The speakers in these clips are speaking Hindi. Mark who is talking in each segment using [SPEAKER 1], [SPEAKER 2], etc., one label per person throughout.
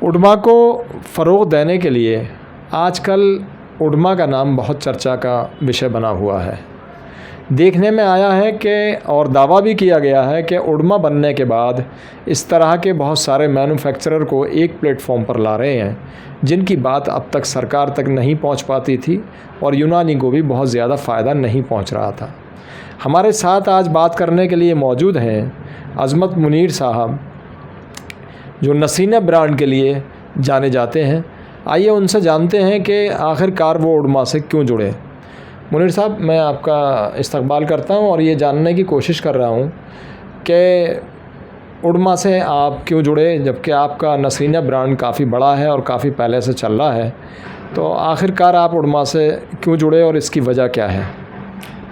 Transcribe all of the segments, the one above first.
[SPEAKER 1] उडमा को फ़रोग़ देने के लिए आजकल उडमा का नाम बहुत चर्चा का विषय बना हुआ है। देखने में आया है कि और दावा भी किया गया है कि उडमा बनने के बाद इस तरह के बहुत सारे मैन्युफैक्चरर को एक प्लेटफॉर्म पर ला रहे हैं जिनकी बात अब तक सरकार तक नहीं पहुंच पाती थी और यूनानी को भी बहुत ज़्यादा फ़ायदा नहीं पहुंच रहा था। हमारे साथ आज बात करने के लिए मौजूद हैं अज़मत मुनीर साहब, जो नसीना ब्रांड के लिए जाने जाते हैं। आइए उनसे जानते हैं कि आखिरकार वो उडमा से क्यों जुड़े। मुनीर साहब, मैं आपका इस्तकबाल करता हूं और ये जानने की कोशिश कर रहा हूं कि उडमा से आप क्यों जुड़े, जबकि आपका नसीना ब्रांड काफ़ी बड़ा है और काफ़ी पहले से चल रहा है। तो आखिरकार आप उडमा से क्यों जुड़े और इसकी वजह क्या है?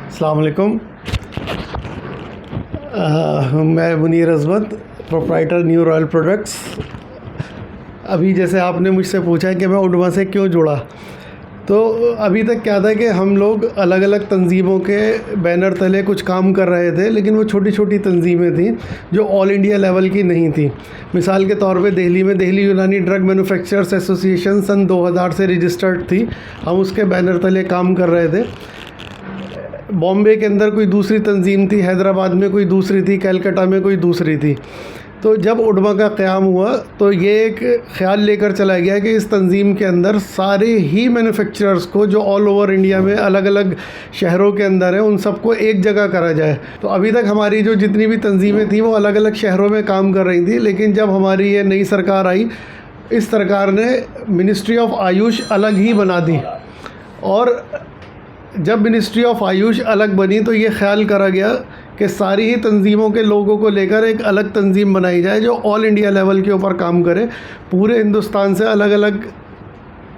[SPEAKER 2] अस्सलाम वालेकुम। मैं Munir Azmat, proprietor new royal products. अभी जैसे आपने मुझसे पूछा है कि मैं उडमा से क्यों जुड़ा, तो अभी तक क्या था कि हम लोग अलग अलग तंजीमों के बैनर तले कुछ काम कर रहे थे, लेकिन वो छोटी छोटी तंजीमें थी जो ऑल इंडिया लेवल की नहीं थी। मिसाल के तौर पे दिल्ली में दिल्ली यूनानी ड्रग मैन्युफैक्चरर्स एसोसिएशन सन 2000 से रजिस्टर्ड थी, हम उसके बैनर तले काम कर रहे थे। बॉम्बे के अंदर कोई दूसरी तंजीम थी, हैदराबाद में कोई दूसरी थी, कलकत्ता में कोई दूसरी थी। तो जब उडमा का क़याम हुआ तो ये एक ख़्याल लेकर चला गया कि इस तंजीम के अंदर सारे ही मैन्युफैक्चरर्स को जो ऑल ओवर इंडिया में अलग अलग शहरों के अंदर हैं उन सबको एक जगह करा जाए। तो अभी तक हमारी जो जितनी भी तंजीमें थी वो अलग अलग शहरों में काम कर रही थी, लेकिन जब हमारी ये नई सरकार आई, इस सरकार ने मिनिस्ट्री ऑफ आयुष अलग ही बना दी। और जब मिनिस्ट्री ऑफ आयुष अलग बनी तो ये ख्याल करा गया कि सारी ही तंजीमों के लोगों को लेकर एक अलग तंजीम बनाई जाए जो ऑल इंडिया लेवल के ऊपर काम करे। पूरे हिंदुस्तान से अलग अलग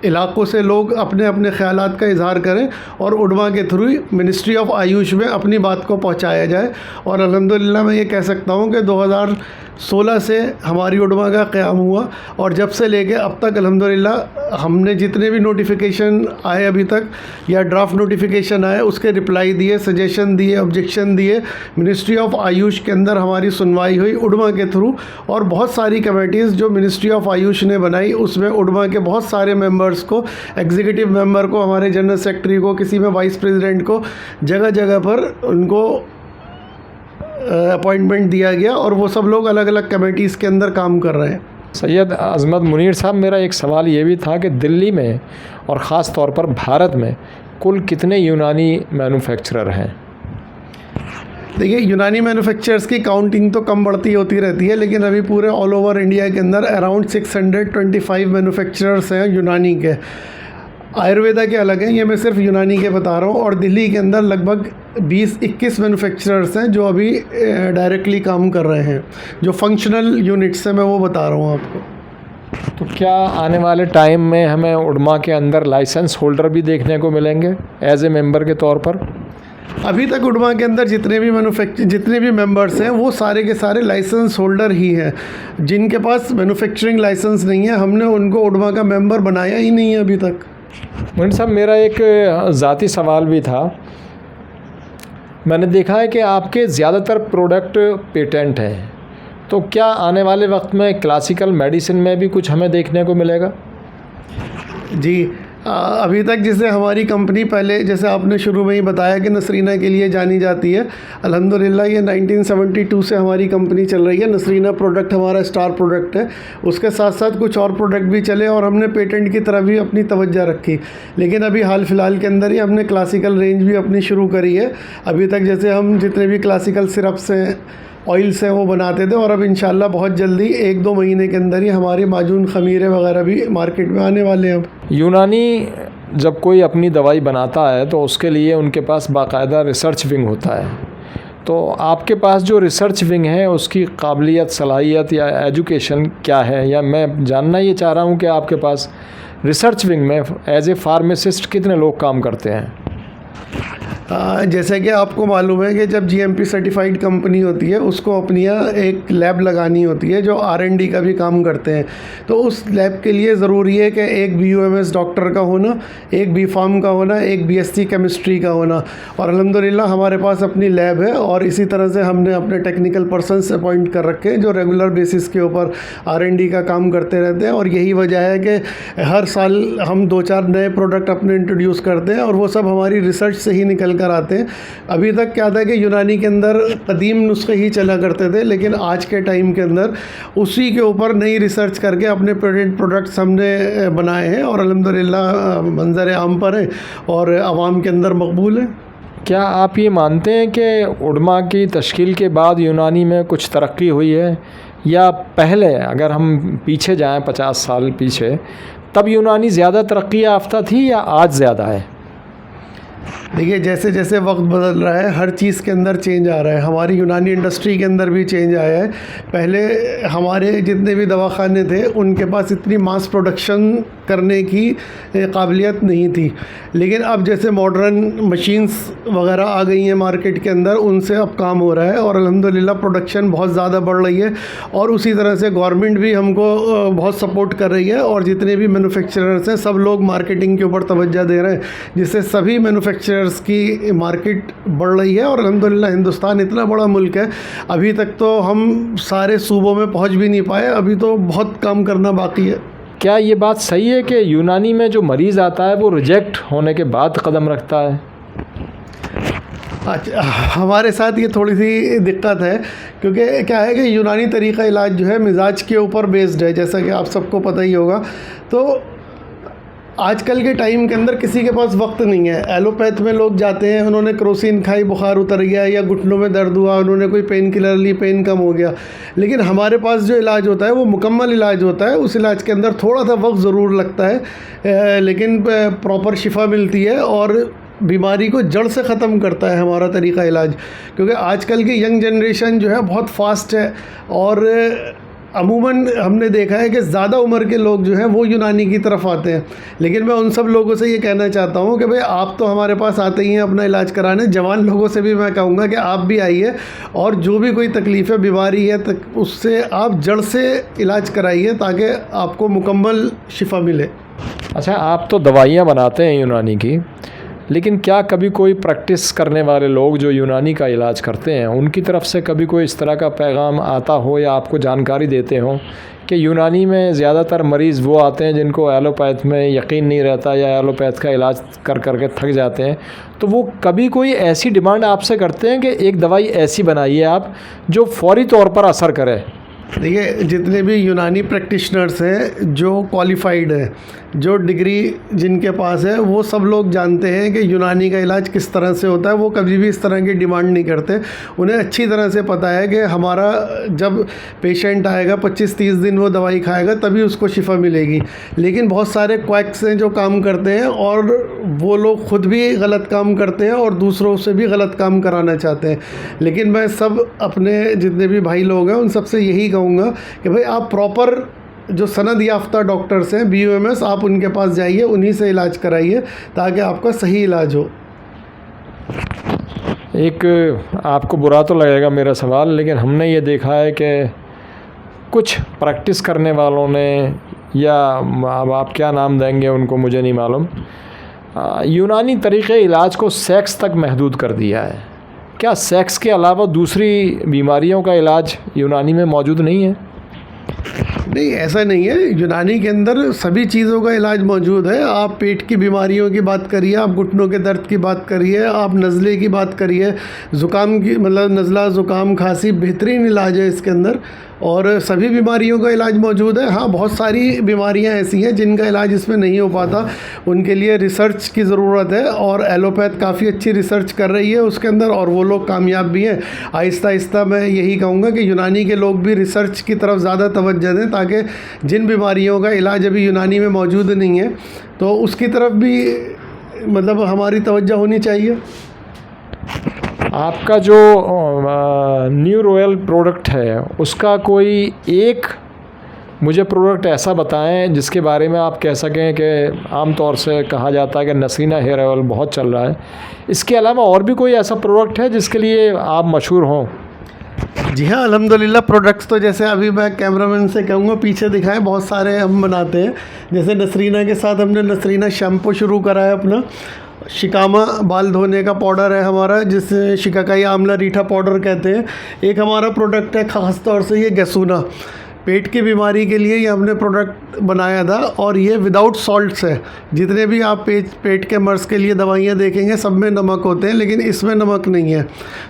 [SPEAKER 2] इलाक़ों से लोग अपने अपने ख़यालात का इज़हार करें और उडमा के थ्रू मिनिस्ट्री ऑफ आयुष में अपनी बात को पहुंचाया जाए। और अल्हम्दुलिल्लाह मैं ये कह सकता हूं कि 2016 से हमारी उडमा का क़याम हुआ और जब से लेके अब तक अल्हम्दुलिल्लाह हमने जितने भी नोटिफिकेशन आए अभी तक या ड्राफ्ट नोटिफिकेशन आए उसके रिप्लाई दिए, सजेशन दिए, ऑब्जेक्शन दिए। मिनिस्ट्री ऑफ आयुष के अंदर हमारी सुनवाई हुई उडमा के थ्रू, और बहुत सारी कमेटीज़ जो मिनिस्ट्री ऑफ आयुष ने बनाई उसमें उडमा के बहुत सारे मेंबर्स को, एग्जीक्यूटिव मेंबर को, हमारे जनरल सेक्रेटरी को, किसी में वाइस प्रेसिडेंट को, जगह जगह पर उनको अपॉइंटमेंट दिया गया और वो सब लोग अलग अलग कमेटीज़ के अंदर काम कर रहे हैं।
[SPEAKER 1] सैयद अज़मत मुनीर साहब, मेरा एक सवाल ये भी था कि दिल्ली में और ख़ास तौर पर भारत में कुल कितने यूनानी मैन्युफैक्चरर हैं?
[SPEAKER 2] देखिए, यूनानी मैन्युफैक्चरर्स की काउंटिंग तो कम बढ़ती होती रहती है, लेकिन अभी पूरे ऑल ओवर इंडिया के अंदर अराउंड 625 मैन्युफैक्चरर्स हैं यूनानी के। आयुर्वेदा के अलग हैं, ये मैं सिर्फ यूनानी के बता रहा हूँ। और दिल्ली के अंदर लगभग 20-21 मैन्युफैक्चरर्स हैं जो अभी डायरेक्टली काम कर रहे हैं। जो फंक्शनल यूनिट्स हैं मैं वो बता रहा हूँ आपको।
[SPEAKER 1] तो क्या आने वाले टाइम में हमें उडमा के अंदर लाइसेंस होल्डर भी देखने को मिलेंगे एज ए मेंबर के तौर पर?
[SPEAKER 2] अभी तक उडमा के अंदर जितने भी मेंबर्स हैं वो सारे के सारे लाइसेंस होल्डर ही हैं। जिनके पास मैन्युफैक्चरिंग लाइसेंस नहीं है हमने उनको उडमा का मेंबर बनाया ही नहीं है अभी तक।
[SPEAKER 1] मुनीर साहब, मेरा एक ज़ाती सवाल भी था। मैंने देखा है कि आपके ज़्यादातर प्रोडक्ट पेटेंट हैं, तो क्या आने वाले वक्त में क्लासिकल मेडिसिन में भी कुछ हमें देखने को मिलेगा?
[SPEAKER 2] जी, अभी तक जैसे हमारी कंपनी पहले, जैसे आपने शुरू में ही बताया कि नसरीना के लिए जानी जाती है, अल्हम्दुलिल्लाह ये 1972 से हमारी कंपनी चल रही है। नसरीना प्रोडक्ट हमारा स्टार प्रोडक्ट है। उसके साथ साथ कुछ और प्रोडक्ट भी चले और हमने पेटेंट की तरफ भी अपनी तवज्जो रखी। लेकिन अभी हाल फ़िलहाल के अंदर ही हमने क्लासिकल रेंज भी अपनी शुरू करी है। अभी तक जैसे हम जितने भी क्लासिकल सिरप्स हैं, ऑयल्स हैं, वो बनाते थे, और अब इंशाल्लाह बहुत जल्दी 1-2 महीने के अंदर ही हमारे माजून ख़मीरे वगैरह भी मार्केट में आने वाले हैं। अब
[SPEAKER 1] यूनानी जब कोई अपनी दवाई बनाता है तो उसके लिए उनके पास बाकायदा रिसर्च विंग होता है। तो आपके पास जो रिसर्च विंग है उसकी काबिलियत, सलाहियत या एजुकेशन क्या है? या मैं जानना ये चाह रहा हूँ कि आपके पास रिसर्च विंग में एज ए फार्मासिस्ट कितने लोग काम करते हैं?
[SPEAKER 2] जैसे कि आपको मालूम है कि जब जीएमपी सर्टिफाइड कंपनी होती है उसको अपनी एक लैब लगानी होती है जो आर&डी का भी काम करते हैं। तो उस लैब के लिए ज़रूरी है कि एक BUMS डॉक्टर का होना, एक B.Pharm का होना, एक BSc केमिस्ट्री का होना। और अल्हम्दुलिल्लाह हमारे पास अपनी लैब है और इसी तरह से हमने अपने टेक्निकल पर्सनस अपॉइंट कर रखे हैं जो रेगुलर बेसिस के ऊपर आर&डी का काम करते रहते हैं। और यही वजह है कि हर साल हम 2-4 नए प्रोडक्ट अपने इंट्रोड्यूस करते हैं और वो सब हमारी रिसर्च से ही निकल कर आते हैं। अभी तक क्या था कि यूनानी के अंदर कदीम नुस्खे ही चला करते थे, लेकिन आज के टाइम के अंदर उसी के ऊपर नई रिसर्च करके अपने प्रोडक्ट्स हमने बनाए हैं और अल्हम्दुलिल्लाह मंजर आम पर है और आवाम के अंदर मकबूल है।
[SPEAKER 1] क्या आप ये मानते हैं कि उडमा की तश्कील के बाद यूनानी में कुछ तरक्की हुई है, या पहले अगर हम पीछे जाएं 50 साल पीछे, तब यूनानी ज़्यादा तरक्की याफ्ता थी या आज ज़्यादा है?
[SPEAKER 2] देखिए, जैसे जैसे वक्त बदल रहा है हर चीज़ के अंदर चेंज आ रहा है। हमारी यूनानी इंडस्ट्री के अंदर भी चेंज आया है। पहले हमारे जितने भी दवाखाने थे उनके पास इतनी मास प्रोडक्शन करने की काबिलियत नहीं थी, लेकिन अब जैसे मॉडर्न मशीन्स वगैरह आ गई हैं मार्केट के अंदर, उनसे अब काम हो रहा है और अल्हम्दुलिल्लाह प्रोडक्शन बहुत ज़्यादा बढ़ रही है। और उसी तरह से गवर्नमेंट भी हमको बहुत सपोर्ट कर रही है और जितने भी मैन्युफैक्चरर्स हैं सब लोग मार्केटिंग के ऊपर तवज्जो दे रहे हैं, जिससे सभी मैन्युफैक्चरर्स की मार्केट बढ़ रही है। और अल्हम्दुलिल्लाह हिंदुस्तान इतना बड़ा मुल्क है, अभी तक तो हम सारे सूबों में पहुंच भी नहीं पाए, अभी तो बहुत काम करना बाकी है।
[SPEAKER 1] क्या ये बात सही है कि यूनानी में जो मरीज़ आता है वो रिजेक्ट होने के बाद कदम रखता है?
[SPEAKER 2] अच्छा, हमारे साथ ये थोड़ी सी दिक्कत है, क्योंकि क्या है कि यूनानी तरीक़ा इलाज जो है मिजाज के ऊपर बेस्ड है, जैसा कि आप सबको पता ही होगा। तो आजकल के टाइम के अंदर किसी के पास वक्त नहीं है। एलोपैथ में लोग जाते हैं, उन्होंने क्रोसिन खाई, बुखार उतर गया, या घुटनों में दर्द हुआ, उन्होंने कोई पेन किलर ली, पेन कम हो गया। लेकिन हमारे पास जो इलाज होता है वो मुकम्मल इलाज होता है। उस इलाज के अंदर थोड़ा सा वक्त ज़रूर लगता है, लेकिन प्रॉपर शिफा मिलती है और बीमारी को जड़ से ख़त्म करता है हमारा तरीक़ा इलाज। क्योंकि आजकल की यंग जनरेशन जो है बहुत फास्ट है और अमूमन हमने देखा है कि ज़्यादा उम्र के लोग जो हैं वो यूनानी की तरफ आते हैं। लेकिन मैं उन सब लोगों से ये कहना चाहता हूँ कि भाई आप तो हमारे पास आते ही हैं अपना इलाज कराने, जवान लोगों से भी मैं कहूँगा कि आप भी आइए और जो भी कोई तकलीफ़ है, बीमारी है, उससे आप जड़ से इलाज कराइए ताकि आपको मुकम्मल शिफा मिले।
[SPEAKER 1] अच्छा, आप तो दवाइयाँ बनाते हैं यूनानी की, लेकिन क्या कभी कोई प्रैक्टिस करने वाले लोग जो यूनानी का इलाज करते हैं उनकी तरफ से कभी कोई इस तरह का पैगाम आता हो या आपको जानकारी देते हो कि यूनानी में ज़्यादातर मरीज़ वो आते हैं जिनको एलोपैथ में यकीन नहीं रहता या एलोपैथ का इलाज कर करके थक जाते हैं, तो वो कभी कोई ऐसी डिमांड आपसे करते हैं कि एक दवाई ऐसी बनाइए आप जो फौरी तौर पर असर करे?
[SPEAKER 2] देखिए, जितने भी यूनानी प्रैक्टिशनर्स हैं जो क्वालिफाइड हैं, जो डिग्री जिनके पास है, वो सब लोग जानते हैं कि यूनानी का इलाज किस तरह से होता है। वो कभी भी इस तरह की डिमांड नहीं करते। उन्हें अच्छी तरह से पता है कि हमारा जब पेशेंट आएगा 25-30 दिन वो दवाई खाएगा तभी उसको शिफा मिलेगी। लेकिन बहुत सारे क्वैक्स हैं जो काम करते हैं और वो लोग ख़ुद भी गलत काम करते हैं और दूसरों से भी गलत काम कराना चाहते हैं। लेकिन मैं सब अपने जितने भी भाई लोग हैं उन सबसे यही कहूँगा कि भाई आप प्रॉपर जो सनद याफ्ता डॉक्टर्स हैं, BUMS, आप उनके पास जाइए, उन्हीं से इलाज कराइए ताकि आपका सही इलाज हो।
[SPEAKER 1] एक आपको बुरा तो लगेगा मेरा सवाल, लेकिन हमने ये देखा है कि कुछ प्रैक्टिस करने वालों ने, या अब आप क्या नाम देंगे उनको मुझे नहीं मालूम, यूनानी तरीक़े इलाज को सेक्स तक महदूद कर दिया है। क्या सेक्स के अलावा दूसरी बीमारियों का इलाज यूनानी में मौजूद नहीं है?
[SPEAKER 2] नहीं, ऐसा नहीं है। यूनानी के अंदर सभी चीज़ों का इलाज मौजूद है। आप पेट की बीमारियों की बात करिए, आप घुटनों के दर्द की बात करिए, आप नज़ले की बात करिए, ज़ुकाम की, मतलब नज़ला, ज़ुकाम, खांसी, बेहतरीन इलाज है इसके अंदर और सभी बीमारियों का इलाज मौजूद है। हाँ, बहुत सारी बीमारियां ऐसी हैं जिनका इलाज इसमें नहीं हो पाता, उनके लिए रिसर्च की ज़रूरत है और एलोपैथ काफ़ी अच्छी रिसर्च कर रही है उसके अंदर और वो लोग कामयाब भी हैं। आहिस्ता आहिस्ता मैं यही कहूँगा कि यूनानी के लोग भी रिसर्च की तरफ ज़्यादा तवज्जो दें ताकि जिन बीमारियों का इलाज अभी यूनानी में मौजूद नहीं है तो उसकी तरफ भी मतलब हमारी तवज्जो होनी चाहिए।
[SPEAKER 1] आपका जो न्यू रॉयल प्रोडक्ट है उसका कोई एक मुझे प्रोडक्ट ऐसा बताएं जिसके बारे में आप कह सकें कि आम तौर से कहा जाता है कि नसीना हेयर ऑयल बहुत चल रहा है, इसके अलावा और भी कोई ऐसा प्रोडक्ट है जिसके लिए आप मशहूर हों?
[SPEAKER 2] जी हाँ, अल्हम्दुलिल्लाह प्रोडक्ट्स तो जैसे अभी मैं कैमरामैन से कहूँगा पीछे दिखाएं, बहुत सारे हम बनाते हैं। जैसे नसरीना के साथ हमने नसरीना शैम्पू शुरू करा है अपना। शिकामा बाल धोने का पाउडर है हमारा, जिसे शिकाकाई आंवला रीठा पाउडर कहते हैं। एक हमारा प्रोडक्ट है ख़ास तौर से ये गैसूना, पेट की बीमारी के लिए ये हमने प्रोडक्ट बनाया था, और ये विदाउट सॉल्ट्स है। जितने भी आप पेट के मर्ज़ के लिए दवाइयाँ देखेंगे सब में नमक होते हैं, लेकिन इसमें नमक नहीं है।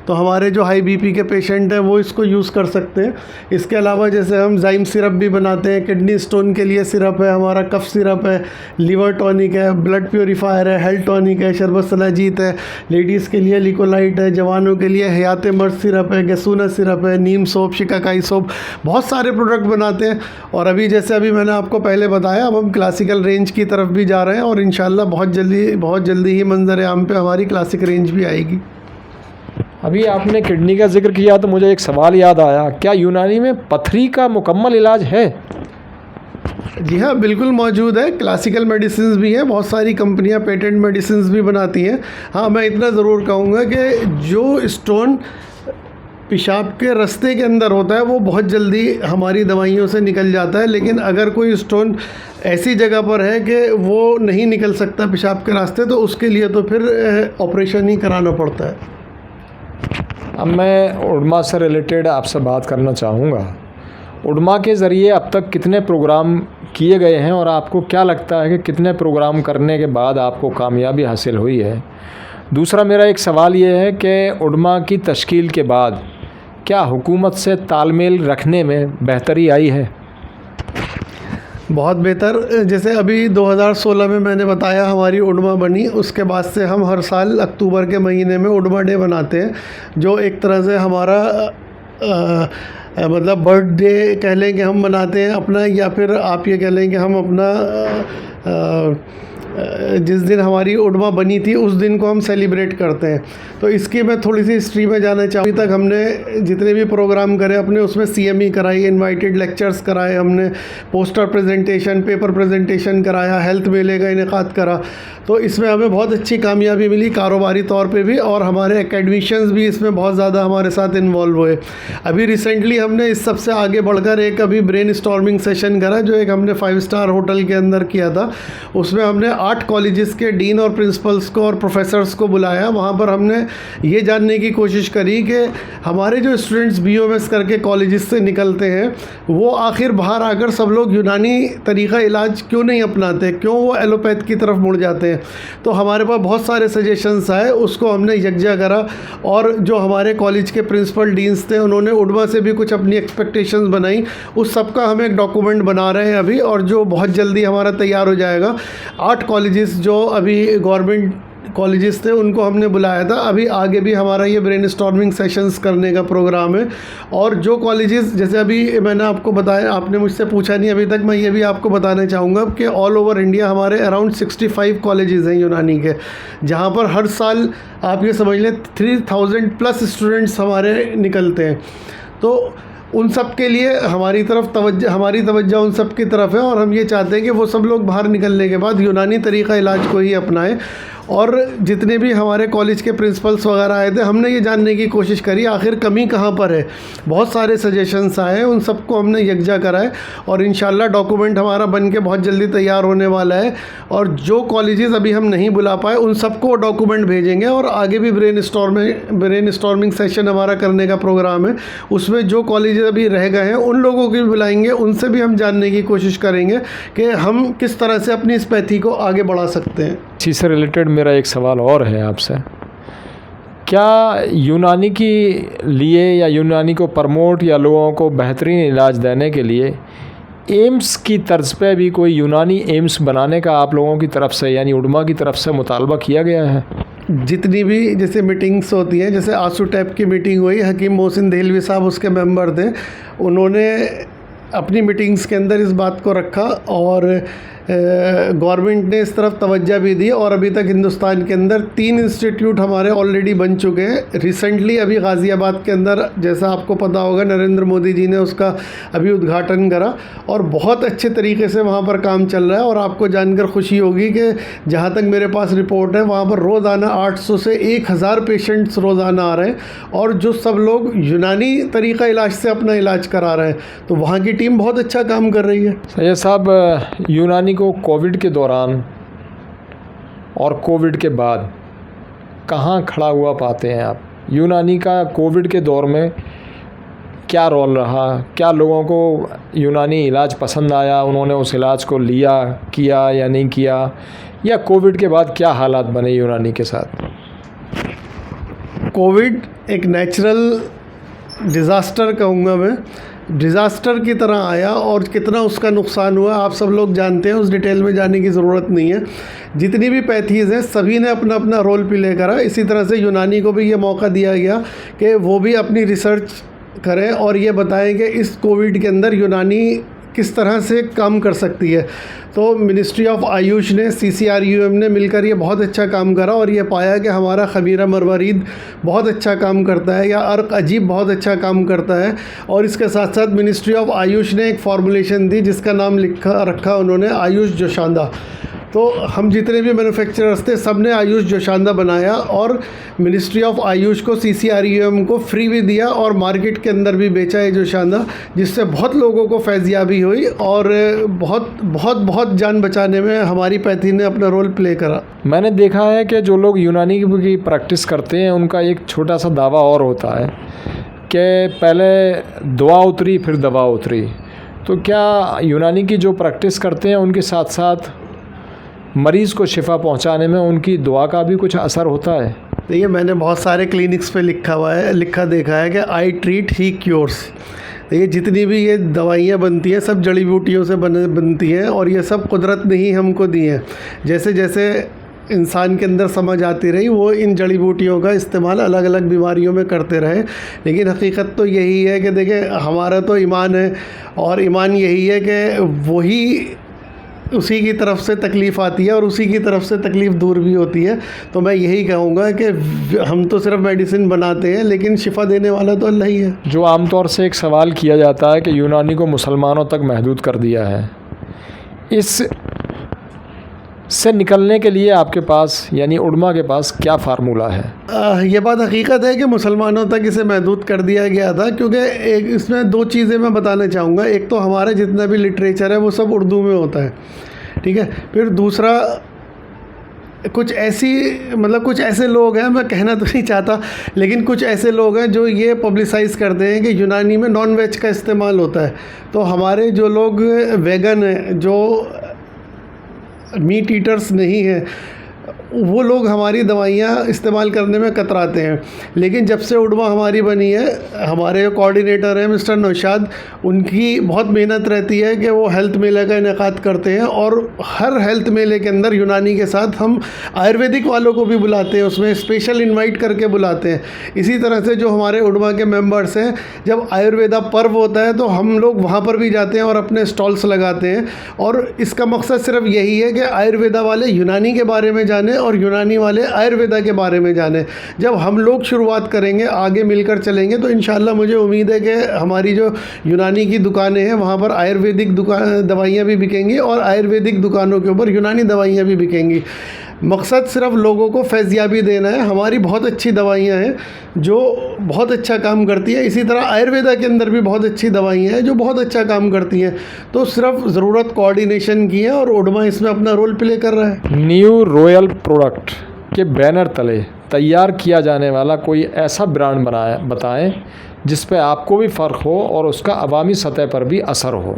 [SPEAKER 2] तो हमारे जो हाई बीपी के पेशेंट हैं वो इसको यूज़ कर सकते हैं। इसके अलावा जैसे हम जाइम सिरप भी बनाते हैं, किडनी स्टोन के लिए सिरप है हमारा, कफ सिरप है, लीवर टॉनिक है, ब्लड प्योरीफायर है, हेल्थ टॉनिक है, शरबत सलाजीत है, लेडीज़ के लिए लिकोलाइट है, जवानों के लिए हयात मर्द सिरप है, गैसूना सिरप है, नीम सोप, शिकाकाई सोप, बहुत सारे प्रोडक्ट बनाते हैं। और अभी जैसे अभी मैंने आपको पहले बताया, अब हम क्लासिकल रेंज की तरफ भी जा रहे हैं, और इंशाल्लाह बहुत जल्दी ही मंजर आम पे हमारी क्लासिक रेंज भी आएगी।
[SPEAKER 1] अभी आपने किडनी का जिक्र किया तो मुझे एक सवाल याद आया, क्या यूनानी में पथरी का मुकम्मल इलाज है?
[SPEAKER 2] जी हाँ, बिल्कुल मौजूद है। क्लासिकल मेडिसिन भी हैं, बहुत सारी कंपनियां पेटेंट मेडिसिन भी बनाती हैं। हाँ, मैं इतना ज़रूर कहूँगा कि जो स्टोन पेशाब के रास्ते के अंदर होता है वो बहुत जल्दी हमारी दवाइयों से निकल जाता है, लेकिन अगर कोई स्टोन ऐसी जगह पर है कि वो नहीं निकल सकता पेशाब के रास्ते, तो उसके लिए तो फिर ऑपरेशन ही कराना पड़ता है।
[SPEAKER 1] अब मैं उडमा से रिलेटेड आपसे बात करना चाहूँगा। उडमा के ज़रिए अब तक कितने प्रोग्राम किए गए हैं और आपको क्या लगता है कि कितने प्रोग्राम करने के बाद आपको कामयाबी हासिल हुई है? दूसरा मेरा एक सवाल ये है कि उडमा की तश्कील के बाद क्या हुकूमत से तालमेल रखने में बेहतरी आई है?
[SPEAKER 2] बहुत बेहतर। जैसे अभी 2016 में मैंने बताया हमारी उडमा बनी, उसके बाद से हम हर साल अक्टूबर के महीने में उडमा डे बनाते हैं, जो एक तरह से हमारा मतलब बर्थडे कह लें कि हम मनाते हैं अपना, या फिर आप ये कह लें कि हम अपना जिस दिन हमारी उडमा बनी थी उस दिन को हम सेलिब्रेट करते हैं। तो इसकी मैं थोड़ी सी हिस्ट्री में जाना चाहूँ। अभी तक हमने जितने भी प्रोग्राम करे अपने, उसमें CME कराई, इनवाइटेड लेक्चर्स कराए हमने, पोस्टर प्रेजेंटेशन, पेपर प्रेजेंटेशन कराया, हेल्थ मेले का इनेकाद करा। तो इसमें हमें बहुत अच्छी कामयाबी मिली कारोबारी तौर पे भी, और हमारे एकेडमिशियंस भी इसमें बहुत ज़्यादा हमारे साथ इन्वॉल्व हुए। अभी रिसेंटली हमने इस सबसे आगे बढ़कर एक अभी ब्रेन स्टॉर्मिंग सेशन करा, जो एक हमने 5 स्टार होटल के अंदर किया था। उसमें हमने 8 कॉलेजेस के डीन और प्रिंसिपल्स को और प्रोफेसर्स को बुलाया। वहाँ पर हमने ये जानने की कोशिश करी कि हमारे जो स्टूडेंट्स BOMS करके कॉलेजेस से निकलते हैं, वो आखिर बाहर आकर सब लोग यूनानी तरीक़ा इलाज क्यों नहीं अपनाते, क्यों वो एलोपैथ की तरफ मुड़ जाते हैं। तो हमारे पास बहुत सारे सजेशंस आए, उसको हमने यकजा करा, और जो हमारे कॉलेज के प्रिंसिपल डीन्स थे उन्होंने उडमा से भी कुछ अपनी एक्सपेक्टेशंस बनाई। उस सब का हम एक डॉक्यूमेंट बना रहे हैं अभी, और जो बहुत जल्दी हमारा तैयार हो जाएगा। 8 कॉलेजेस जो अभी गवर्नमेंट कॉलेजेस थे उनको हमने बुलाया था। अभी आगे भी हमारा ये ब्रेन स्टॉर्मिंग सेशंस करने का प्रोग्राम है। और जो कॉलेजेस, जैसे अभी मैंने आपको बताया, आपने मुझसे पूछा नहीं अभी तक, मैं ये भी आपको बताना चाहूँगा कि ऑल ओवर इंडिया हमारे अराउंड 65 कॉलेजेस हैं यूनानी के, जहाँ पर हर साल आप ये समझ लें 3000 प्लस स्टूडेंट्स हमारे निकलते हैं। तो उन सब के लिए हमारी तवज्जो उन सब की तरफ है, और हम ये चाहते हैं कि वो सब लोग बाहर निकलने के बाद यूनानी तरीक़ा इलाज को ही अपनाएं। और जितने भी हमारे कॉलेज के प्रिंसिपल्स वगैरह आए थे, हमने ये जानने की कोशिश करी आखिर कमी कहाँ पर है। बहुत सारे सजेशंस आए, उन सबको हमने यकजा कराए, और इंशाल्लाह डॉक्यूमेंट हमारा बन के बहुत जल्दी तैयार होने वाला है। और जो कॉलेजेस अभी हम नहीं बुला पाए उन सबको डॉक्यूमेंट भेजेंगे, और आगे भी ब्रेन स्टॉर्मिंग सेशन हमारा करने का प्रोग्राम है। उसमें जो कॉलेजेस अभी रह गए हैं उन लोगों को भी बुलाएंगे, उनसे भी हम जानने की कोशिश करेंगे कि हम किस तरह से अपनी इस पैथी को आगे बढ़ा सकते हैं।
[SPEAKER 1] इसी से रिलेटेड मेरा एक सवाल और है आपसे, क्या यूनानी के लिए या यूनानी को प्रमोट या लोगों को बेहतरीन इलाज देने के लिए एम्स की तर्ज पे भी कोई यूनानी एम्स बनाने का आप लोगों की तरफ से यानी उडमा की तरफ से मुतालबा किया गया है?
[SPEAKER 2] जितनी भी जैसे मीटिंग्स होती हैं, जैसे आंसू टैप की मीटिंग हुई, हकीम मोहसिन देहलवी साहब उसके मेंबर थे, उन्होंने अपनी मीटिंग्स के अंदर इस बात को रखा, और गवर्नमेंट ने इस तरफ तवज्जो भी दी और अभी तक हिंदुस्तान के अंदर 3 इंस्टीट्यूट हमारे ऑलरेडी बन चुके हैं। रिसेंटली अभी गाज़ियाबाद के अंदर, जैसा आपको पता होगा, नरेंद्र मोदी जी ने उसका अभी उद्घाटन करा और बहुत अच्छे तरीके से वहाँ पर काम चल रहा है। और आपको जानकर खुशी होगी कि जहाँ तक मेरे पास रिपोर्ट है, वहाँ पर रोज़ाना 800 से 1000 पेशेंट्स रोज़ाना आ रहे हैं और जो सब लोग यूनानी तरीक़ा इलाज से अपना इलाज करा रहे हैं। तो वहाँ की टीम बहुत अच्छा काम कर रही है।
[SPEAKER 1] सैयद साहब, यूनानी को कोविड के दौरान और कोविड के बाद कहाँ खड़ा हुआ पाते हैं आप? यूनानी का कोविड के दौर में क्या रोल रहा? क्या लोगों को यूनानी इलाज पसंद आया, उन्होंने उस इलाज को लिया, किया या नहीं किया, या कोविड के बाद क्या हालात बने यूनानी के साथ?
[SPEAKER 2] कोविड एक नेचुरल डिज़ास्टर कहूँगा मैं, डिज़ास्टर की तरह आया और कितना उसका नुकसान हुआ आप सब लोग जानते हैं, उस डिटेल में जाने की ज़रूरत नहीं है। जितनी भी पैथीज़ हैं सभी ने अपना अपना रोल प्ले करा। इसी तरह से यूनानी को भी ये मौका दिया गया कि वो भी अपनी रिसर्च करें और ये बताएं कि इस कोविड के अंदर यूनानी किस तरह से काम कर सकती है। तो मिनिस्ट्री ऑफ आयुष ने, CCRUM ने मिलकर ये बहुत अच्छा काम करा और ये पाया कि हमारा खमीरा मरवारीद बहुत अच्छा काम करता है या अर्क अजीब बहुत अच्छा काम करता है। और इसके साथ साथ मिनिस्ट्री ऑफ आयुष ने एक फॉर्मुलेशन दी जिसका नाम रखा उन्होंने आयुष जोशांदा। तो हम जितने भी मैन्युफैक्चरर्स थे सब ने आयुष जोशांदा बनाया और मिनिस्ट्री ऑफ आयुष को, CCRUM को फ्री भी दिया और मार्केट के अंदर भी बेचा है जोशांदा, जिससे बहुत लोगों को फैज़याबी हुई और बहुत बहुत बहुत जान बचाने में हमारी पैथी ने अपना रोल प्ले करा।
[SPEAKER 1] मैंने देखा है कि जो लोग यूनानी की प्रैक्टिस करते हैं उनका एक छोटा सा दावा और होता है कि पहले दुआ उतरी फिर दवा उतरी। तो क्या यूनानी की जो प्रैक्टिस करते हैं उनके साथ साथ मरीज़ को शिफा पहुंचाने में उनकी दुआ का भी कुछ असर होता है?
[SPEAKER 2] देखिए, मैंने बहुत सारे क्लिनिक्स पे लिखा देखा है कि आई ट्रीट ही क्योर्स। देखिए, जितनी भी ये दवाइयाँ बनती हैं सब जड़ी बूटियों से बनती हैं और ये सब कुदरत ने ही हमको दी हैं। जैसे जैसे इंसान के अंदर समझ आती रही वो इन जड़ी बूटियों का इस्तेमाल अलग अलग बीमारियों में करते रहे। लेकिन हकीकत तो यही है कि देखिए, हमारा तो ईमान है और ईमान यही है कि वही उसी की तरफ से तकलीफ़ आती है और उसी की तरफ से तकलीफ़ दूर भी होती है। तो मैं यही कहूँगा कि हम तो सिर्फ मेडिसिन बनाते हैं लेकिन शिफा देने वाला तो अल्लाह ही है।
[SPEAKER 1] जो आमतौर से एक सवाल किया जाता है कि यूनानी को मुसलमानों तक महदूद कर दिया है, इस से निकलने के लिए आपके पास यानी उलमा के पास क्या फार्मूला है?
[SPEAKER 2] ये बात हकीकत है कि मुसलमानों तक इसे महदूद कर दिया गया था, क्योंकि एक इसमें 2 चीज़ें मैं बताना चाहूँगा। एक तो हमारा जितना भी लिटरेचर है वो सब उर्दू में होता है, ठीक है। फिर दूसरा, कुछ ऐसे लोग हैं, मैं कहना तो नहीं चाहता, लेकिन कुछ ऐसे लोग हैं जो ये पब्लिसाइज़ करते हैं कि यूनानी में नॉन वेज का इस्तेमाल होता है। तो हमारे जो लोग वेगन हैं, जो मीट ईटर्स नहीं हैं, वो लोग हमारी दवाइयाँ इस्तेमाल करने में कतराते हैं। लेकिन जब से उडमा हमारी बनी है, हमारे कोऑर्डिनेटर हैं मिस्टर नौशाद, उनकी बहुत मेहनत रहती है कि वो हेल्थ मेले का इनेकाद करते हैं और हर हेल्थ मेले के अंदर यूनानी के साथ हम आयुर्वेदिक वालों को भी बुलाते हैं, उसमें स्पेशल इन्वाइट करके बुलाते हैं। इसी तरह से जो हमारे उडमा के मेंबर्स हैं, जब आयुर्वेदा पर्व होता है तो हम लोग वहाँ पर भी जाते हैं और अपने स्टॉल्स लगाते हैं। और इसका मकसद सिर्फ यही है कि आयुर्वेदा वाले यूनानी के बारे में जाने और यूनानी वाले आयुर्वेदा के बारे में जाने। जब हम लोग शुरुआत करेंगे, आगे मिलकर चलेंगे, तो इंशाल्लाह मुझे उम्मीद है कि हमारी जो यूनानी की दुकानें हैं वहाँ पर आयुर्वेदिक दवाइयाँ भी बिकेंगी और आयुर्वेदिक दुकानों के ऊपर यूनानी दवाइयाँ भी बिकेंगी। मकसद सिर्फ लोगों को फैज़याबी देना है। हमारी बहुत अच्छी दवाइयाँ हैं जो बहुत अच्छा काम करती है। इसी तरह आयुर्वेदा के अंदर भी बहुत अच्छी दवाइयाँ हैं जो बहुत अच्छा काम करती हैं। तो सिर्फ ज़रूरत कोऑर्डिनेशन की है और उडमा इसमें अपना रोल प्ले कर रहा है।
[SPEAKER 1] न्यू रॉयल प्रोडक्ट के बैनर तले तैयार किया जाने वाला कोई ऐसा ब्रांड बताएं जिस पे आपको भी फ़र्क हो और उसका अवामी सतह पर भी असर हो।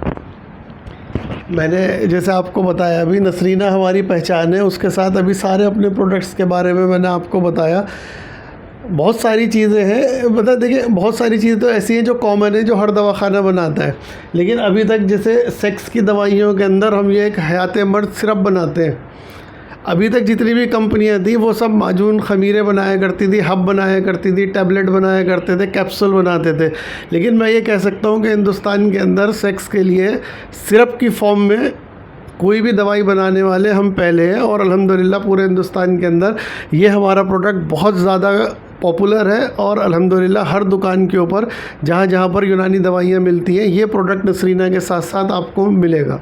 [SPEAKER 2] मैंने जैसे आपको बताया, अभी नसरीना हमारी पहचान है, उसके साथ अभी सारे अपने प्रोडक्ट्स के बारे में मैंने आपको बताया। बहुत सारी चीज़ें हैं, मतलब देखिए, बहुत सारी चीज़ें तो ऐसी हैं जो कॉमन है, जो हर दवाखाना बनाता है। लेकिन अभी तक जैसे सेक्स की दवाइयों के अंदर हम ये एक हयात मर्द सिरप बनाते हैं। अभी तक जितनी भी कंपनियां थी वो सब माजून खमीरे बनाया करती थी, हब बनाया करती थी, टैबलेट बनाया करते थे, कैप्सूल बनाते थे। लेकिन मैं ये कह सकता हूँ कि हिंदुस्तान के अंदर सेक्स के लिए सिरप की फॉर्म में कोई भी दवाई बनाने वाले हम पहले हैं, और अल्हम्दुलिल्लाह पूरे हिंदुस्तान के अंदर ये हमारा प्रोडक्ट बहुत ज़्यादा पॉपुलर है। और अल्हम्दुलिल्लाह हर दुकान के ऊपर जहाँ जहाँ पर यूनानी दवाइयाँ मिलती हैं, ये प्रोडक्ट नसरीना के साथ साथ आपको मिलेगा।